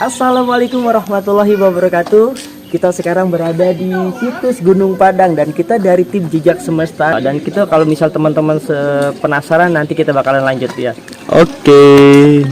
Assalamualaikum warahmatullahi wabarakatuh. Kita sekarang berada di situs Gunung Padang dan kita dari tim Jejak Semesta. Dan kita kalau misal teman-teman penasaran nanti kita bakalan lanjut ya. Oke.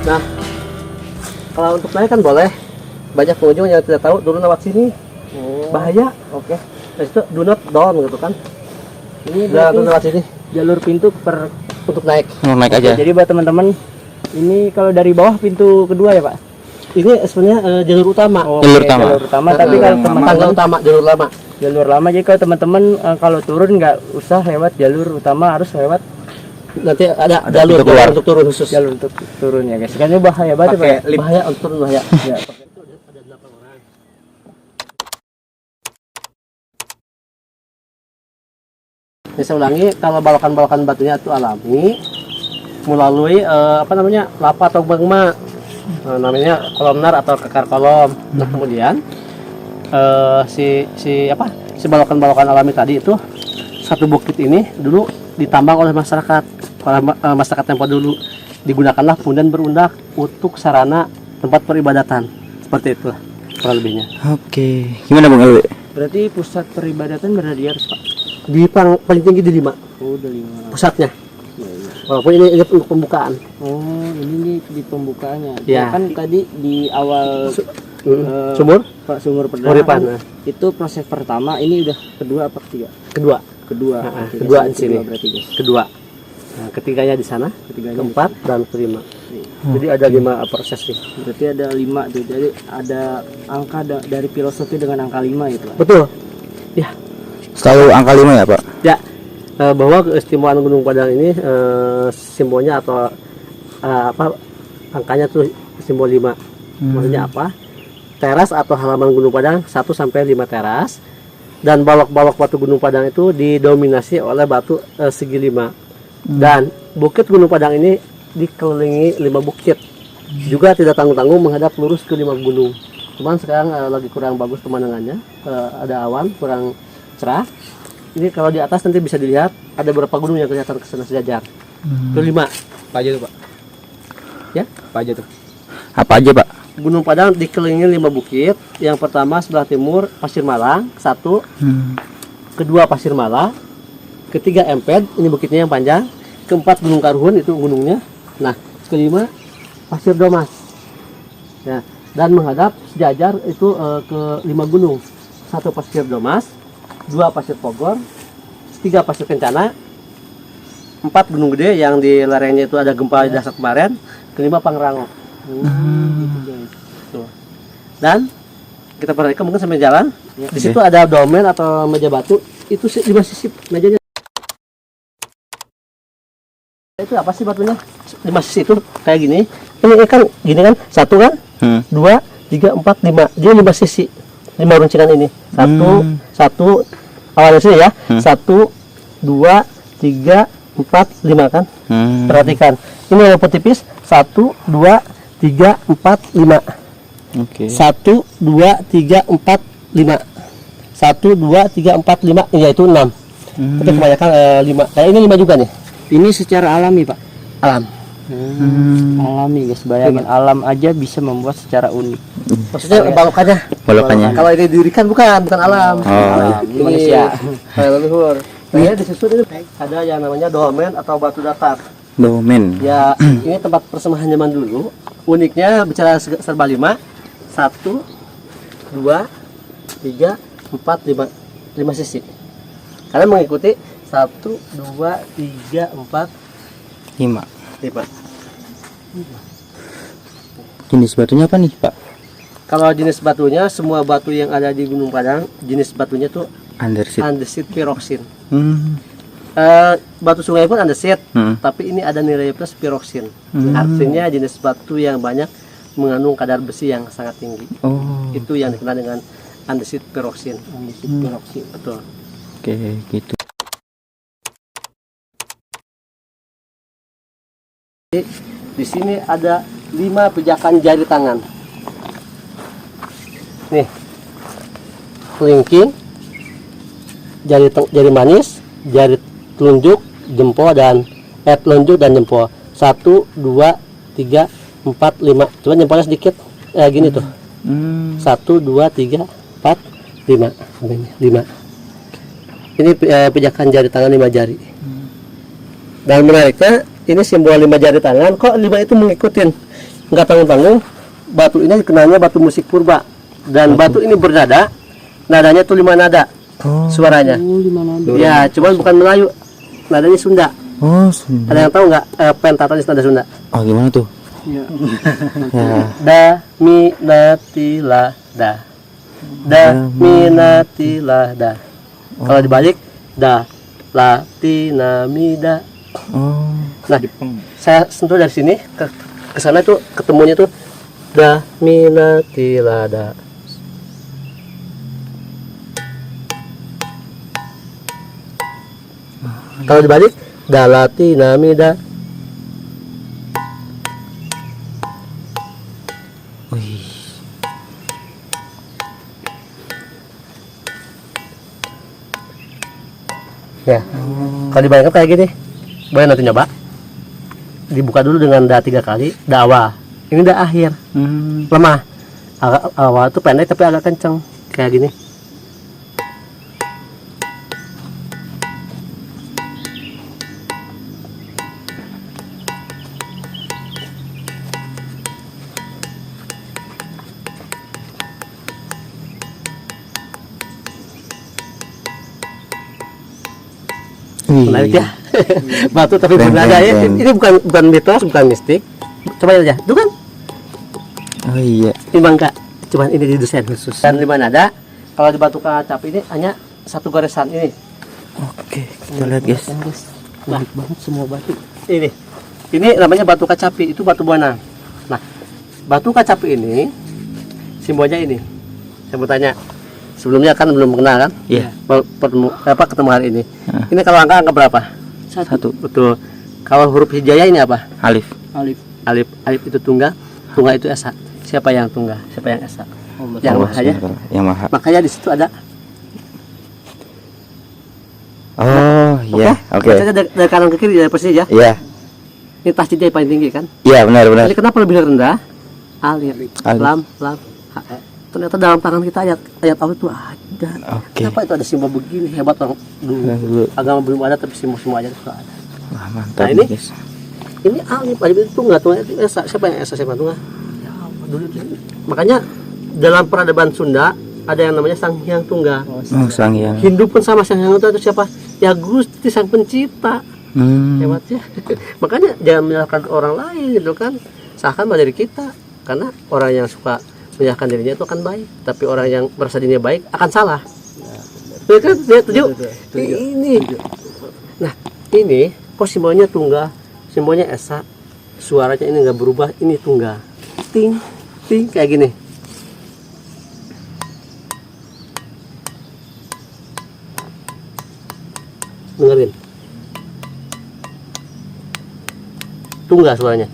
Nah, kalau untuk naik kan boleh. Banyak pengunjung yang tidak tahu turun lewat sini. Bahaya. Oke. Nah, itu do not down gitu kan. Ini Turun lewat sini jalur pintu untuk naik. Naik aja. Jadi buat teman-teman, ini kalau dari bawah pintu kedua ya Pak? Ini sebenarnya jalur utama. Jalur utama. Jalur utama. Tapi kalau tangga teman-teman utama, jalur lama. jalur lama, jadi kalau teman-teman kalau turun nggak usah lewat jalur utama, harus lewat Nanti ada jalur untuk turun khusus. jalur untuk turun ya guys. Karena bahaya banget ya, Pak. Bahaya untuk turun bahaya. Ya. Ini saya ulangi, kalau balokan-balokan batunya itu alami melalui lava atau magma. Namanya kolomnar atau kekar kolom. Nah, kemudian si balokan-balokan alami tadi itu, satu bukit ini dulu ditambang oleh masyarakat tempo dulu, digunakanlah pundan berundak untuk sarana tempat peribadatan. Seperti itu kurang lebihnya. Oke. Gimana Bang Alwi? Berarti pusat peribadatan berada di atas Pak? Di paling tinggi di 5 Oh, udah 5. pusatnya. Ya, ya. Walaupun ini untuk pembukaan. Oh, ini di pembukaannya. Ya. Kan tadi di awal Sumur sumur perdana Uripan. kan, itu proses pertama, ini udah kedua apa ketiga? kedua. Kedua. Nah, Oke, kedua guys, di sini. berarti guys. Kedua. Nah, ketiganya di sana, Ketiganya keempat dan kelima. Iya. Jadi ada 5 proses nih. Berarti ada 5 tuh. Jadi ada angka dari filosofi dengan angka 5 itu Pak. Betul. Ya, Selalu angka 5 ya Pak? ya. Bahwa keistimewaan Gunung Padang ini simbolnya atau angkanya tuh simbol 5. Maksudnya apa? Teras atau halaman Gunung Padang 1 sampai 5 teras. Dan balok-balok batu Gunung Padang itu didominasi oleh batu segi 5. Dan bukit Gunung Padang ini dikelilingi 5 bukit. Juga tidak tanggung-tanggung menghadap lurus ke 5 gunung. Cuman sekarang lagi kurang bagus pemandangannya, ada awan, kurang cerah. Ini kalau di atas nanti bisa dilihat ada beberapa gunung yang kelihatan ke sana sejajar. Itu 5. Apa aja tuh, Pak? Ya? Apa aja tuh? Apa aja Pak? Gunung Padang dikelilingi 5 bukit. Yang pertama sebelah timur Pasir Malang, 1. Kedua Pasir Malang. Ketiga Emped, ini bukitnya yang panjang. Keempat Gunung Karuhun, itu gunungnya. Nah, kelima Pasir Domas. Ya, dan menghadap sejajar itu ke 5 gunung. 1 Pasir Domas, 2 Pasir Pogor, 3 Pasir Kencana, 4 Gunung Gede yang di lerengnya itu ada gempa di dasar kemarin, kelima Pangrango. Gitu guys. Tuh. Dan kita perhatikan mungkin sampai jalan. Di situ ada domen atau meja batu, itu 5 sisi mejanya. Itu apa sih batunya? 5 sisi itu kayak gini. Ini kan gini kan, 1 kan? 2, 3, 4, 5. Dia 5 sisi. 5 runcingan ini. 1 awalnya sini ya. 1, 2, 3, 4, 5 kan? Perhatikan. Ini yang tipis. 1, 2, 3, 4, 5. Oke. 1, 2, 3, 4, 5. 1, 2, 3, 4, 5. Ya itu 6. Itu kebanyakan 5. Kayak ini 5 juga nih. Ini secara alami Pak? Alam. Alami guys, bayangin alam aja bisa membuat secara unik. Maksudnya balokannya. Balokannya. Kalau ini didirikan bukan alam. Alam Ini manusia. leluhur. Nah, disusun ini ada yang namanya dolmen atau batu datar. Domen. Ya, ini tempat persembahan zaman dulu. Uniknya bicara serba 5. 1, 2, 3, 4, 5 sisi. Kalian mengikuti 1, 2, 3, 4, 5. Nih Pak. Jenis batunya apa nih Pak? Kalau jenis batunya, semua batu yang ada di Gunung Padang, jenis batunya tuh Andesit. andesit piroksin. Hmm. Batu sungai pun andesit, Hmm. tapi ini ada nilai plus piroksin. Artinya jenis batu yang banyak mengandung kadar besi yang sangat tinggi. Oh. Itu yang dikenal dengan andesit piroksin. Andesit piroksin, betul. Oke, gitu. Di sini ada 5 pijakan jari tangan. Nih, kelingking, jari manis, jari telunjuk, jempol dan telunjuk dan jempol. 1, 2, 3, 4, 5. Coba jempolnya sedikit. Gini tuh. 1, 2, 3, 4, 5. 5. Ini pijakan jari tangan 5 jari. Dan menariknya, ini simbol 5 jari tangan. Kok 5 itu mengikutin? Nggak tanggung-tanggung. Batu ini dikenalnya batu musik purba. Dan batu ini bernada. Nadanya tuh 5 nada. Suaranya. Ya, cuman bukan Melayu. Nadanya Sunda. Oh, Sunda. Ada yang tahu nggak pentatonis nada Sunda? Oh, gimana tuh? Ya. Ya. Da, mi, na, ti, la, da. Da, mi, na, ti, la, da. Kalau dibalik, da, la, ti, na, mi, da. Oh. Nah, saya sentuh dari sini ke sana tuh ketemunya tuh da, mi, na, ti, la, da. Kalau dibalik, da, la, ti, na, mi, da. Wih. Ya. Kalau dibayangkan kayak gini, boleh nanti nyoba. Dibuka dulu dengan da 3 kali, da awal. Ini da akhir, lemah. Awal itu pendek tapi agak kenceng, kayak gini. Menarik ya. Batu tapi Keren, bernada ya. keren. Ini bukan mitos, bukan mistik. Coba aja. Itu kan Oh iya. ini bangka. Cuman ini didesain khusus. Dan 5 nada. Kalau di batu kacapi ini hanya 1 goresan ini. Oke, kita lihat guys. Baik banget semua batu. Ini namanya batu kacapi. Itu batu buana. Nah, batu kacapi ini simbolnya ini. Saya mau tanya. Sebelumnya kan belum mengenal kan? Iya. Ketemu hari ini. Ini kalau angka berapa? 1. Betul. Kalau huruf hijaya ini apa? Alif. Alif itu tunggal, tunggal itu esa. Siapa yang tunggal? Siapa yang esa? Yang Allah maha ya. SWT. Yang maha. Makanya di situ ada. Oh iya. Oke. Bacanya dari kanan ke kiri dari posisi ya. Iya. Ini tasjidnya yang paling tinggi kan? Iya, benar benar. Ini kenapa lebih rendah? Alif, Alif. lam, ha. Ternyata dalam tangan kita ayat Allah itu ada. Oke. Kenapa itu ada simbol begini? Hebat orang dulu. Agama belum ada tapi simbol semua aja itu ada. Wah, mantap Nah, ini- guys. Ini alif itu tunggal itu esa. Siapa yang esa, siapa yang tunggal? Ya Allah, dulu itu. Makanya dalam peradaban Sunda ada yang namanya Sang Hyang Tunggal. Oh, Sang Hyang. Hindu pun sama Sang Hyang Tunggal itu siapa? Ya Gusti Sang Pencipta. Hebat ya. Makanya jangan menyalahkan orang lain gitu kan. Salahkan dari kita. Karena orang yang suka menyalahkan dirinya itu akan baik, tapi orang yang merasa dirinya baik akan salah. Ya kan? Ya, setuju? Ini. Nah, ini kok simbolnya tunggal, simbolnya esa, suaranya ini nggak berubah, ini tunggal. Ting, ting kayak gini. Dengerin. Tunggal suaranya.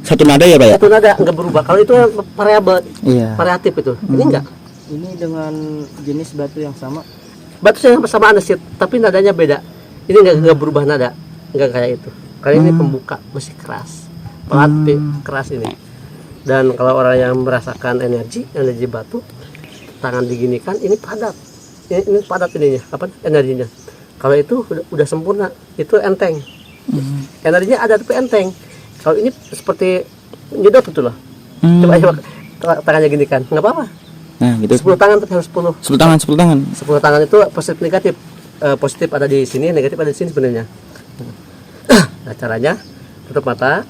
Satu nada ya, Pak ya? Satu nada nggak berubah. Kalau itu variabel, Iya. variatif itu. Ini enggak. Ini dengan jenis batu yang sama. Batu yang sama andesit, tapi nadanya beda. Ini nggak berubah nada, nggak kayak itu. Kali ini pembuka masih keras, pelatih keras ini. Dan kalau orang yang merasakan energi batu, tangan diginikan, ini padat. Ini padat ininya, apa energinya. Kalau itu udah sempurna, itu enteng. Energinya ada tapi enteng. Kalau ini seperti nyedot gitu loh. Coba aja tangannya ginikan, nggak apa-apa. Nah, gitu. 10 tangan tapi harus 10. 10 tangan, 10 tangan. 10 tangan itu positif negatif. Positif ada di sini, negatif ada di sini sebenarnya. Nah, caranya tutup mata.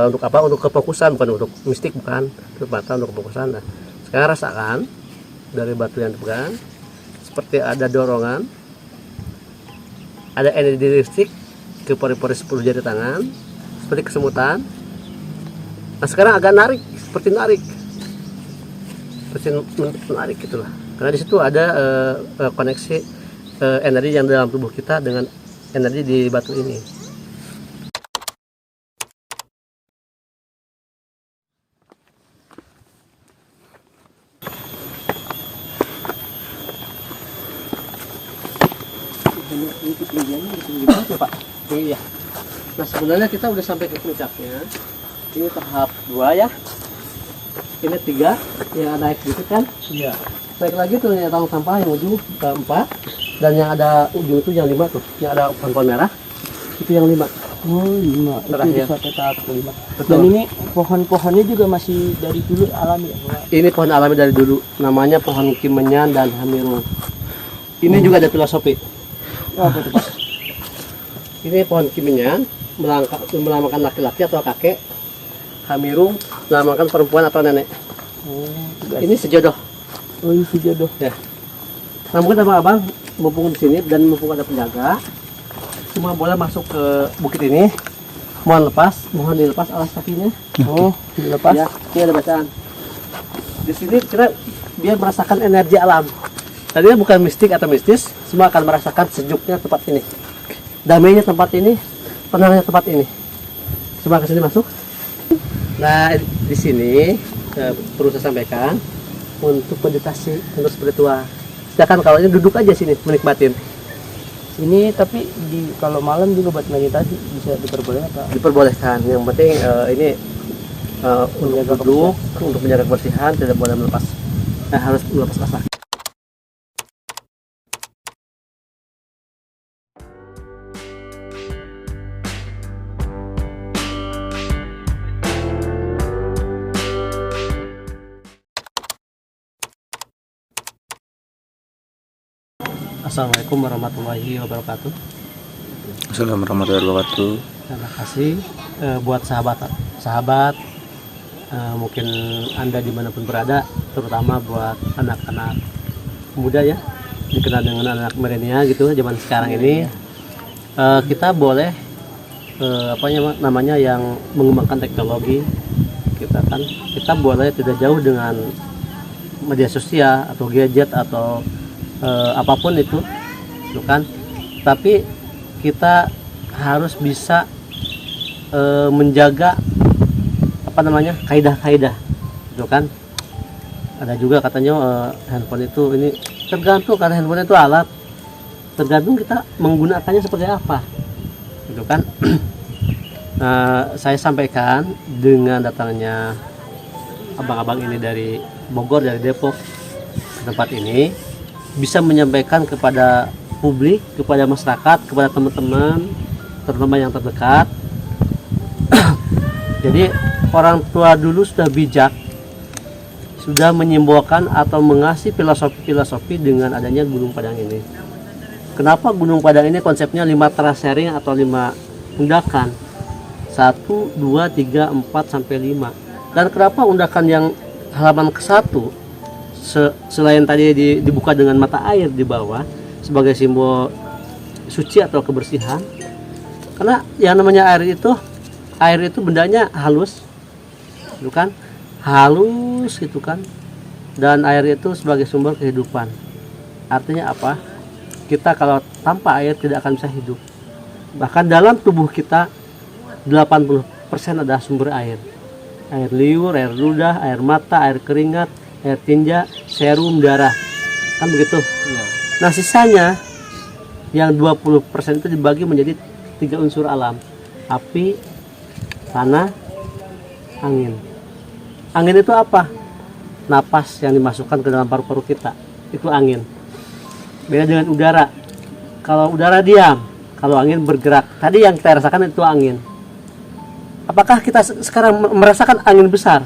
Untuk apa? Untuk kefokusan, bukan untuk mistik, bukan. Tutup mata untuk kefokusan. Nah, sekarang rasakan dari batu yang dipegang seperti ada dorongan, ada energi listrik ke pori-pori 10 jari tangan seperti kesemutan. Nah, sekarang agak narik, seperti menarik gitulah. Karena di situ ada koneksi energi yang dalam tubuh kita dengan energi di batu ini. Pak. Iya. Nah, sebenarnya kita udah sampai ke puncaknya. Ini tahap 2 ya. Ini 3 yang naik gitu kan? Iya. Naik lagi tuh yang tong sampah yang ujung ke 4 dan yang ada ujung itu yang 5 tuh, yang ada pohon merah. Itu yang 5. Oh, 5. Terakhir. Itu sampai tahap ke-5. Betul. Dan ini pohon-pohonnya juga masih dari dulu alami ya, Pak? Ini pohon alami dari dulu. Namanya pohon kimenyan dan hamirung. Ini juga ada filosofi. Apa itu, Pak? Ini pohon kimenyan melambangkan laki-laki atau kakek. Hamirung melambangkan perempuan atau nenek. Oh, Ini sejodoh. oh, ini si jodoh. Ya. Nah, mungkin abang-abang mumpung di sini dan mumpung ada penjaga, semua boleh masuk ke bukit ini. Mohon dilepas alas kakinya. Oh, dilepas. Ya, ini ada bacaan. Di sini kita biar merasakan energi alam. Tadinya bukan mistik atau mistis, semua akan merasakan sejuknya tempat ini, damainya tempat ini, tenangnya tempat ini. Semua ke sini masuk. Nah, di sini perlu saya sampaikan untuk meditasi, untuk spiritual. Sedangkan kalau ini duduk aja sini menikmatin. Ini tapi kalau malam juga buat meditasi bisa diperbolehkan, Pak? Diperbolehkan. Yang penting ini untuk duduk, untuk menjaga kebersihan, tidak boleh melepas. Harus melepas rasa. Assalamualaikum warahmatullahi wabarakatuh. Assalamualaikum warahmatullahi wabarakatuh. Terima kasih buat sahabat mungkin Anda dimanapun berada, terutama buat anak-anak muda ya, dikenal dengan anak milenial gitu zaman sekarang ini. Kita boleh namanya yang mengembangkan teknologi kita boleh tidak jauh dengan media sosial atau gadget atau apapun itu kan, tapi kita harus bisa menjaga kaidah-kaidah itu kan. Ada juga katanya handphone itu ini tergantung, karena handphone itu alat, tergantung kita menggunakannya seperti apa gitu kan. Saya sampaikan dengan datangnya abang-abang ini dari Bogor, dari Depok ke tempat ini, bisa menyampaikan kepada publik, kepada masyarakat, kepada teman-teman, terutama yang terdekat. Jadi orang tua dulu sudah bijak, sudah menyimbolkan atau mengasih filosofi dengan adanya Gunung Padang ini. Kenapa Gunung Padang ini konsepnya 5 terasering atau 5 undakan? 1, 2, 3, 4, sampai 5. Dan kenapa undakan yang halaman ke-1 selain tadi dibuka dengan mata air di bawah sebagai simbol suci atau kebersihan? Karena yang namanya air itu bendanya halus, gitu kan? Halus gitu kan. Dan air itu sebagai sumber kehidupan. Artinya apa? Kita kalau tanpa air tidak akan bisa hidup. Bahkan dalam tubuh kita 80% adalah sumber air. Air liur, air ludah, air mata, air keringat, air tinja, serum, darah, kan begitu ya. Nah, sisanya yang 20% itu dibagi menjadi 3 unsur alam: api, tanah, angin. Angin itu apa? Napas yang dimasukkan ke dalam paru-paru kita, itu angin. Beda dengan udara. Kalau udara diam, kalau angin bergerak. Tadi yang kita rasakan itu angin. Apakah kita sekarang merasakan angin besar?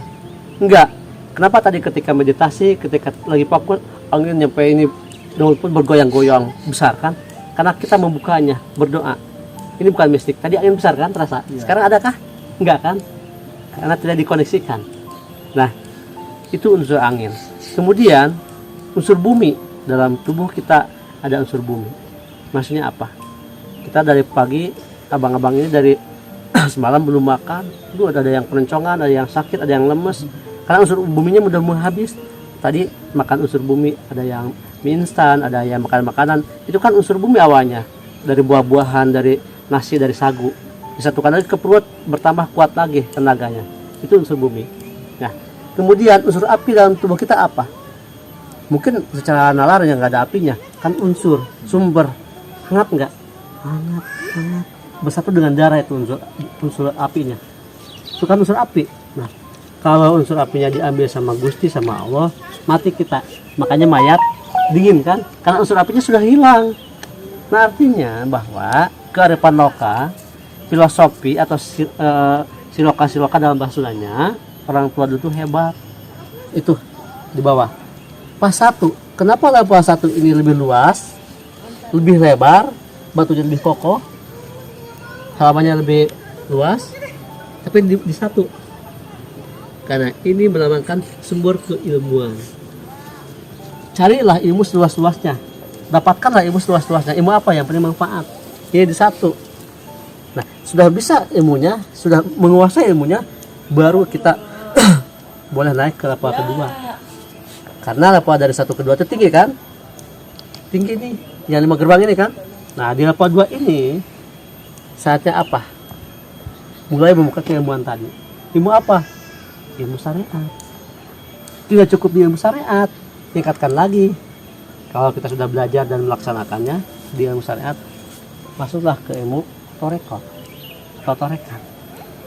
Enggak. Kenapa tadi ketika meditasi, ketika lagi fokus, angin nyampe ini daun pun bergoyang-goyang besar kan? Karena kita membukanya, berdoa. Ini bukan mistik. Tadi angin besar kan terasa. Sekarang adakah? Enggak kan? Karena tidak dikoneksikan. Nah, itu unsur angin. Kemudian unsur bumi, dalam tubuh kita ada unsur bumi. Maksudnya apa? Kita dari pagi, abang-abang ini dari semalam belum makan. Itu ada yang keroncongan, ada yang sakit, ada yang lemes. Karena unsur buminya mudah habis. Tadi makan unsur bumi, ada yang mie instan, ada yang makan makanan. Itu kan unsur bumi awalnya. Dari buah-buahan, dari nasi, dari sagu. Disatukan lagi ke perut, bertambah kuat lagi tenaganya. Itu unsur bumi. Nah, kemudian unsur api dalam tubuh kita apa? Mungkin secara nalarnya nggak ada apinya. Kan unsur, sumber. Hangat nggak? Hangat, hangat. Bersatu dengan darah itu unsur apinya. Itu kan unsur api. Nah, kalau unsur apinya diambil sama Gusti, sama Allah, mati kita. Makanya mayat dingin kan? Karena unsur apinya sudah hilang. Nah, artinya bahwa kearifan loka, filosofi atau siloka dalam bahasa Sundanya, orang tua dulu tuh hebat. Itu di bawah. Pas 1. Kenapa pas 1 ini lebih luas, lebih lebar, batunya lebih kokoh, halamannya lebih luas, tapi di 1. Karena ini melambangkan sumber keilmuan. Carilah ilmu seluas-luasnya. Dapatkanlah ilmu seluas-luasnya. Ilmu apa yang paling manfaat? Ini di 1. Nah, sudah bisa ilmunya, sudah menguasai ilmunya, baru kita boleh naik ke level kedua. Karena level dari 1 ke 2 itu tinggi kan? Tinggi nih, yang 5 gerbang ini kan? Nah, di level 2 ini saatnya apa? Mulai membuka keilmuan tadi. Ilmu apa? Ilmu syariat. Tidak cukup di ilmu syariat, tingkatkan lagi. Kalau kita sudah belajar dan melaksanakannya di ilmu syariat, masuklah ke ilmu torekot atau torekat.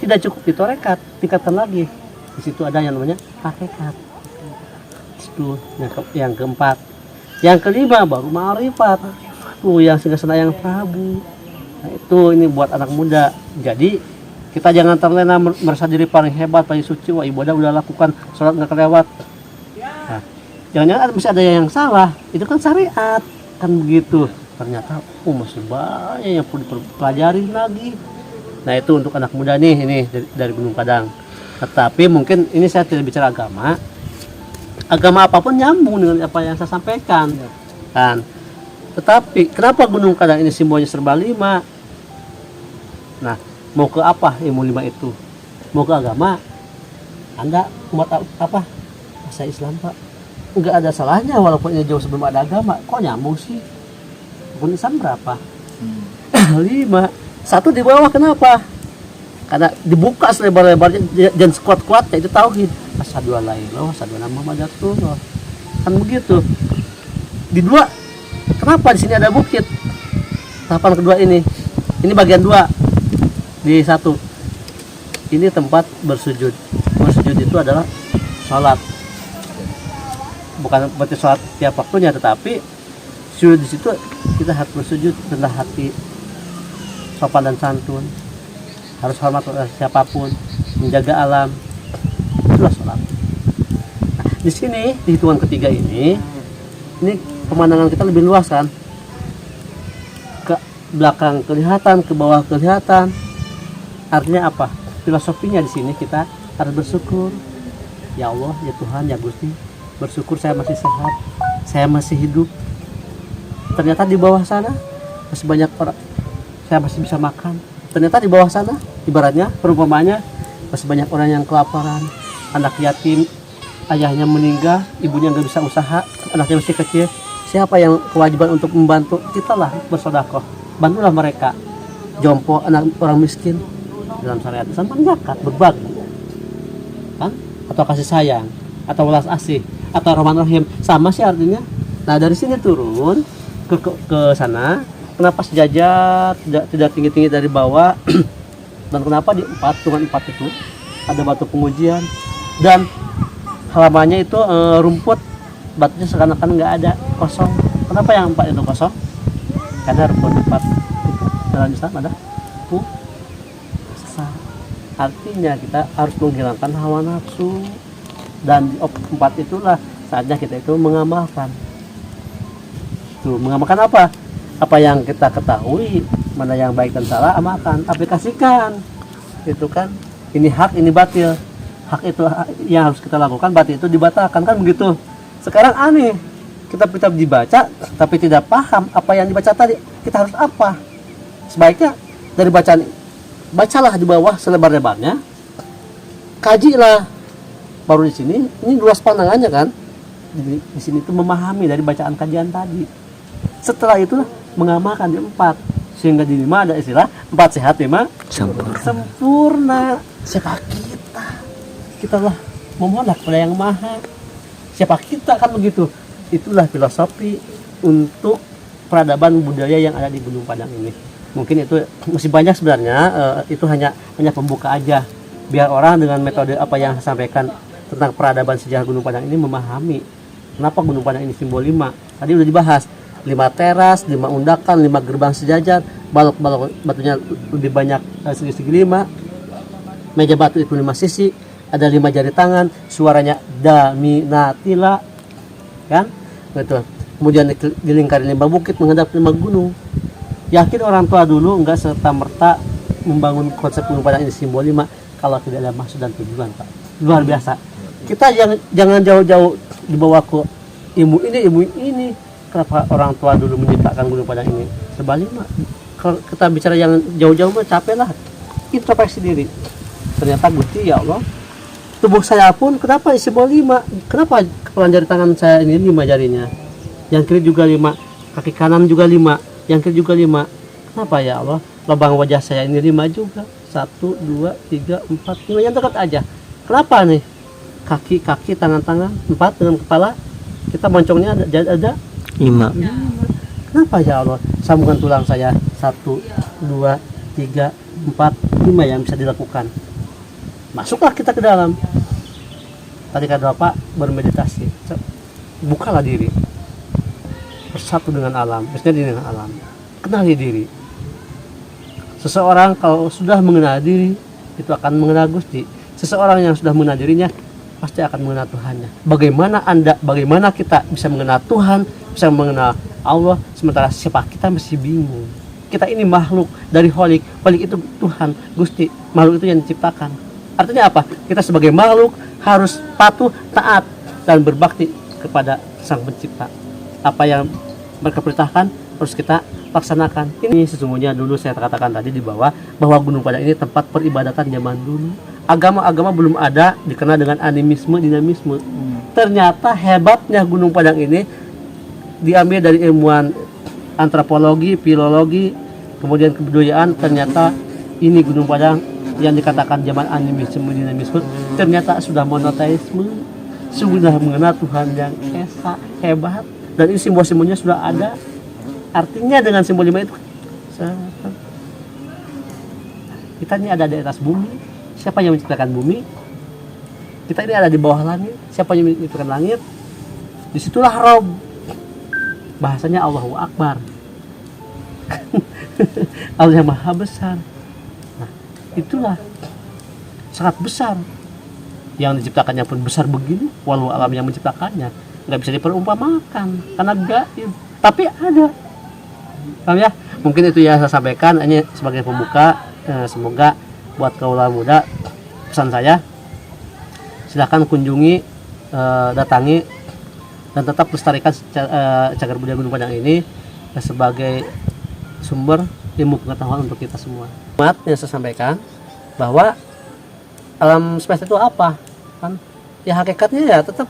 Tidak cukup di torekat, tingkatkan lagi. Di situ ada yang namanya hakikat. Itu yang keempat. Yang kelima baru ma'rifat. Yang sehingga yang Prabu. Nah, itu ini buat anak muda. Jadi kita jangan terlena merasa diri paling hebat, paling suci. Wah, ibadah udah lakukan, sholat nggak kelewat. Nah, jangan-jangan masih ada yang salah. Itu kan syariat, kan begitu. Ternyata masih banyak yang perlu dipelajari lagi. Nah, itu untuk anak muda nih, ini dari Gunung Padang. Tetapi mungkin ini saya tidak bicara agama. Agama apapun nyambung dengan apa yang saya sampaikan, kan. Tetapi kenapa Gunung Padang ini simbolnya serba 5? Nah, mau ke apa ilmu 5 itu? Mau ke agama? Anda umat apa? Masa Islam, Pak? Enggak ada salahnya walaupun ini jauh sebelum ada agama. Kok nyambung sih? Rukun Islam berapa? 5. 1 di bawah, kenapa? Karena dibuka selebar-lebarnya dan sekuat-kuatnya itu tauhid. Asyhadu alla ilaha illallah, asyhadu anna muhammadar rasulullah. Kan begitu. Di 2, kenapa di sini ada bukit? Tahapan kedua ini bagian 2. Di 1, ini tempat bersujud. Bersujud itu adalah sholat. Bukan berarti sholat tiap waktunya, tetapi sujud di situ kita harus bersujud rendah hati, sopan dan santun, harus hormat kepada siapapun, menjaga alam. Itulah sholat. Nah, di sini di hitungan ketiga ini pemandangan kita lebih luas kan. Ke belakang kelihatan, ke bawah kelihatan. Artinya apa? Filosofinya di sini kita harus bersyukur. Ya Allah, ya Tuhan, ya Gusti, bersyukur saya masih sehat, saya masih hidup. Ternyata di bawah sana masih banyak orang, saya masih bisa makan. Ternyata di bawah sana, ibaratnya, perumpamanya, masih banyak orang yang kelaparan, anak yatim, ayahnya meninggal, ibunya nggak bisa usaha, anaknya masih kecil. Siapa yang kewajiban untuk membantu? Kita lah, bersedekah. Bantulah mereka. Jompo, anak orang miskin. Dalam syariat Islam kan zakat, berbagi. Kan? Atau kasih sayang, atau welas asih, atau rahman rahim. Sama sih artinya. Nah, dari sini turun ke sana. Kenapa sejajar, tidak tinggi-tinggi dari bawah? Dan kenapa di 4 itu ada batu pengujian dan halamannya itu rumput, batunya seakan-akan nggak ada, kosong. Kenapa yang 4 itu kosong? Karena rukun 4 dalam Islam ada sesat. Artinya kita harus menghilangkan hawa nafsu, dan di 4 itulah saatnya kita itu mengamalkan. Tuh, mengamalkan apa? apa yang kita ketahui, mana yang baik dan salah, amalkan, aplikasikan. Itu kan, ini hak, ini batil. Hak itu yang harus kita lakukan, batil itu dibatalkan, kan begitu. Sekarang aneh, kita dibaca tapi tidak paham apa yang dibaca tadi. Kita harus apa? Sebaiknya dari bacaan, bacalah di bawah selebar-lebarnya, kajilah. Baru di sini, ini luas pandangannya kan. Di sini itu memahami dari bacaan kajian tadi. Setelah itu mengamalkan di 4, sehingga di 5 ada istilah 4 sehat 5 sempurna. Siapa kita lah memohon kepada yang maha. Siapa kita, kan begitu. Itulah filosofi untuk peradaban budaya yang ada di Gunung Padang ini. Mungkin itu masih banyak sebenarnya, itu hanya pembuka aja, biar orang dengan metode apa yang saya sampaikan tentang peradaban sejarah Gunung Padang ini memahami kenapa Gunung Padang ini simbol 5. Tadi udah dibahas, 5 teras, 5 undakan, 5 gerbang sejajar, balok-balok batunya lebih banyak, segi-segi 5, meja batu itu 5 sisi, ada 5 jari tangan, suaranya da, mi, na, tila, kan? Betul. Kemudian dilingkari 5 bukit menghadap 5 gunung. Yakin orang tua dulu enggak serta-merta membangun konsep Gunung Padang ini simbol 5 kalau tidak ada maksud dan tujuan, Pak. Luar biasa. Kita jangan jauh-jauh dibawa ke ilmu ini. Kenapa orang tua dulu menciptakan Gunung Padang ini? Sebaliknya, kalau kita bicara yang jauh-jauh mah capek lah. Introspeksi diri. Ternyata Gusti, ya Allah, tubuh saya pun kenapa simbol 5? Kenapa kepala jari tangan saya ini 5 jarinya? Yang kiri juga 5, kaki kanan juga 5, yang kiri juga 5. Kenapa ya Allah? Lubang wajah saya ini 5 juga. 1, 2, 3, 4, 5 yang dekat aja. Kenapa nih? Kaki, tangan-tangan 4 dengan kepala. Kita moncongnya ada 5. Kenapa ya Allah? Sambungan tulang saya 1, 2, 3, 4, 5 yang bisa dilakukan. Masuklah kita ke dalam. Tadi kata Bapak bermeditasi. Bukalah diri. Bersatu dengan alam, bersatu dengan alam. Kenali diri. Seseorang kalau sudah mengenal diri, itu akan mengenal Gusti. Seseorang yang sudah mengenal dirinya, pasti akan mengenal Tuhannya. Bagaimana kita bisa mengenal Tuhan, bisa mengenal Allah, sementara siapa kita masih bingung. Kita ini makhluk dari Holik. Holik itu Tuhan, Gusti. Makhluk itu yang diciptakan. Artinya apa? Kita sebagai makhluk harus patuh, taat, dan berbakti kepada Sang Pencipta. Apa yang mereka perintahkan harus kita laksanakan. Ini sesungguhnya dulu saya katakan tadi di bawah, bahwa Gunung Padang ini tempat peribadatan zaman dulu. Agama-agama belum ada, dikenal dengan animisme, dinamisme. Ternyata hebatnya Gunung Padang ini diambil dari ilmuwan antropologi, filologi, kemudian kebudayaan. Ternyata ini Gunung Padang yang dikatakan zaman animisme, dinamisme, ternyata sudah monoteisme, sudah mengenal Tuhan yang esa, hebat. Dan ini simbol-simbolnya sudah ada. Artinya dengan simbol 5 itu, kita ini ada di atas bumi. Siapa yang menciptakan bumi? Kita ini ada di bawah langit. Siapa yang menciptakan langit? Disitulah Rob. Bahasanya Allahu Akbar. Allah yang maha besar. Nah, itulah sangat besar. Yang diciptakannya pun besar begini. Walau alam yang menciptakannya nggak bisa diperumpamakan karena gaib. Tapi ada. Paham ya? Mungkin itu yang saya sampaikan hanya sebagai pembuka. Semoga buat kaula muda, pesan saya, silakan kunjungi, datangi, dan tetap lestarikan cagar budaya Gunung Padang ini sebagai sumber ilmu pengetahuan untuk kita semua. Yang saya sampaikan bahwa alam semesta itu apa? Kan ya hakikatnya ya tetap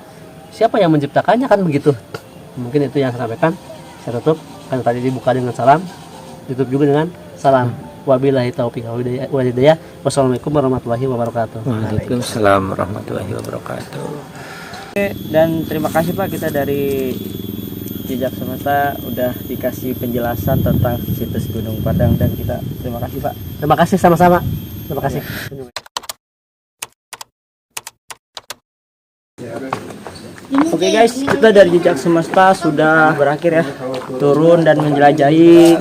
siapa yang menciptakannya, kan begitu. Mungkin itu yang saya sampaikan. Saya tutup, kan tadi dibuka dengan salam, tutup juga dengan salam. Wabillahi taufiq wal hidayah. Wassalamualaikum warahmatullahi wabarakatuh. Waalaikumsalam warahmatullahi wabarakatuh. Dan terima kasih Pak, kita dari Jejak Semesta udah dikasih penjelasan tentang situs Gunung Padang, dan kita terima kasih Pak. Terima kasih, sama-sama. Terima kasih. Oke guys, kita dari Jejak Semesta sudah berakhir ya, turun dan menjelajahi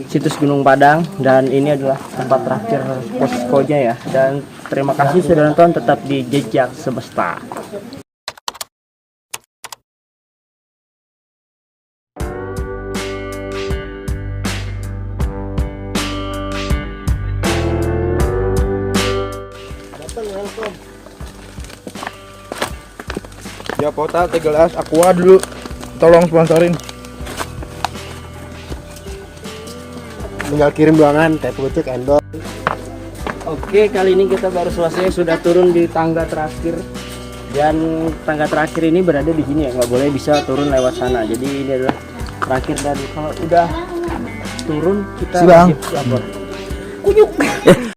situs Gunung Padang, dan ini adalah tempat terakhir poskonya ya. Dan terima kasih sudah nonton, tetap di Jejak Semesta. Ya Pota, teh gelas, Aqua dulu. Tolong sponsorin. Tinggal kirim doangan teh pucuk endor. Oke, kali ini kita baru selesai, sudah turun di tangga terakhir. Dan tangga terakhir ini berada di sini ya, nggak boleh bisa turun lewat sana. Jadi ini adalah terakhir, dan kalau udah turun kita Si Bang. wajib lapor.